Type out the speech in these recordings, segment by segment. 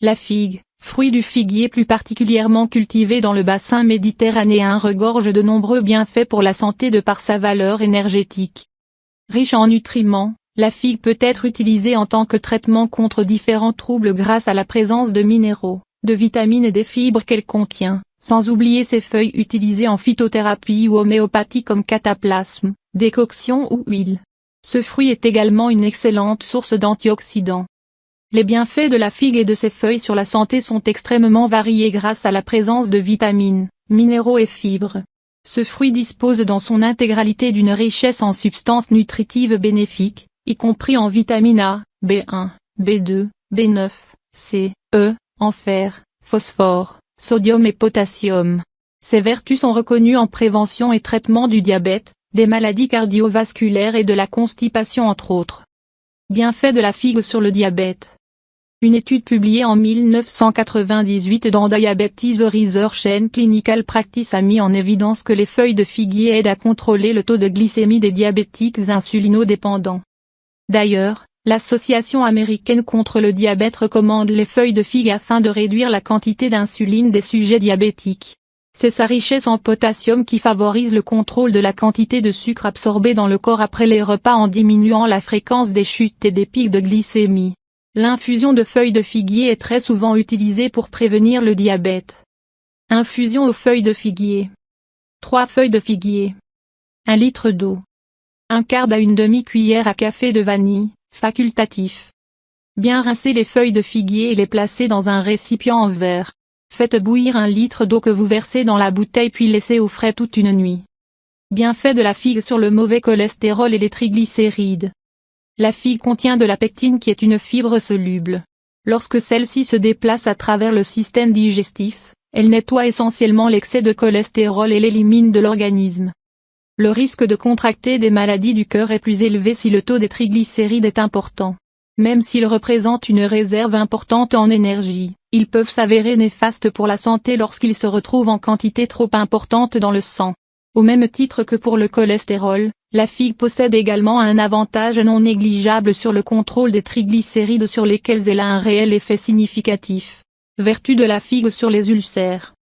La figue, fruit du figuier plus particulièrement cultivé dans le bassin méditerranéen, regorge de nombreux bienfaits pour la santé de par sa valeur énergétique. Riche en nutriments, la figue peut être utilisée en tant que traitement contre différents troubles grâce à la présence de minéraux, de vitamines et des fibres qu'elle contient, sans oublier ses feuilles utilisées en phytothérapie ou homéopathie comme cataplasme, décoction ou huile. Ce fruit est également une excellente source d'antioxydants. Les bienfaits de la figue et de ses feuilles sur la santé sont extrêmement variés grâce à la présence de vitamines, minéraux et fibres. Ce fruit dispose dans son intégralité d'une richesse en substances nutritives bénéfiques, y compris en vitamine A, B1, B2, B9, C, E, en fer, phosphore, sodium et potassium. Ses vertus sont reconnues en prévention et traitement du diabète, des maladies cardiovasculaires et de la constipation entre autres. Bienfaits de la figue sur le diabète. Une étude publiée en 1998 dans Diabetes Research and Clinical Practice a mis en évidence que les feuilles de figuier aident à contrôler le taux de glycémie des diabétiques insulinodépendants. D'ailleurs, l'Association américaine contre le diabète recommande les feuilles de figue afin de réduire la quantité d'insuline des sujets diabétiques. C'est sa richesse en potassium qui favorise le contrôle de la quantité de sucre absorbé dans le corps après les repas en diminuant la fréquence des chutes et des pics de glycémie. L'infusion de feuilles de figuier est très souvent utilisée pour prévenir le diabète. Infusion aux feuilles de figuier. 3 feuilles de figuier. 1 litre d'eau. 1/4 à une demi-cuillère à café de vanille, facultatif. Bien rincer les feuilles de figuier et les placer dans un récipient en verre. Faites bouillir 1 litre d'eau que vous versez dans la bouteille puis laissez au frais toute une nuit. Bienfait de la figue sur le mauvais cholestérol et les triglycérides. La figue contient de la pectine qui est une fibre soluble. Lorsque celle-ci se déplace à travers le système digestif, elle nettoie essentiellement l'excès de cholestérol et l'élimine de l'organisme. Le risque de contracter des maladies du cœur est plus élevé si le taux des triglycérides est important. Même s'ils représentent une réserve importante en énergie, ils peuvent s'avérer néfastes pour la santé lorsqu'ils se retrouvent en quantité trop importante dans le sang. Au même titre que pour le cholestérol, la figue possède également un avantage non négligeable sur le contrôle des triglycérides sur lesquels elle a un réel effet significatif. Vertu de la figue sur les ulcères.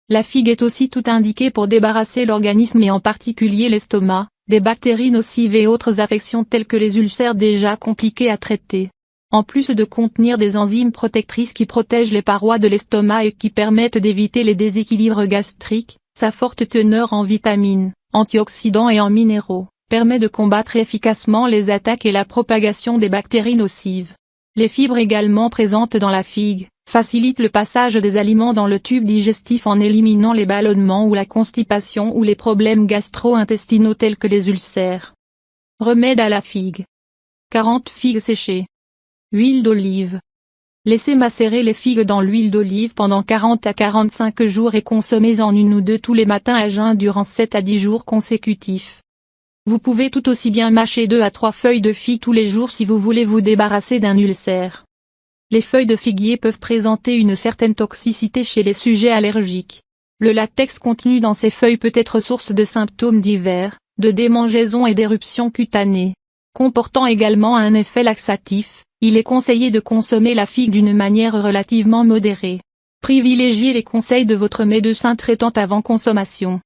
La figue est aussi tout indiquée pour débarrasser l'organisme et en particulier l'estomac, des bactéries nocives et autres affections telles que les ulcères déjà compliqués à traiter. En plus de contenir des enzymes protectrices qui protègent les parois de l'estomac et qui permettent d'éviter les déséquilibres gastriques, sa forte teneur en vitamines, antioxydants et en minéraux, permet de combattre efficacement les attaques et la propagation des bactéries nocives. Les fibres également présentes dans la figue facilitent le passage des aliments dans le tube digestif en éliminant les ballonnements ou la constipation ou les problèmes gastro-intestinaux tels que les ulcères. Remède à la figue. 40 figues séchées. Huile d'olive. Laissez macérer les figues dans l'huile d'olive pendant 40 à 45 jours et consommez-en 1 ou 2 tous les matins à jeun durant 7 à 10 jours consécutifs. Vous pouvez tout aussi bien mâcher 2 à 3 feuilles de figue tous les jours si vous voulez vous débarrasser d'un ulcère. Les feuilles de figuier peuvent présenter une certaine toxicité chez les sujets allergiques. Le latex contenu dans ces feuilles peut être source de symptômes divers, de démangeaisons et d'éruptions cutanées. Comportant également un effet laxatif, il est conseillé de consommer la figue d'une manière relativement modérée. Privilégiez les conseils de votre médecin traitant avant consommation.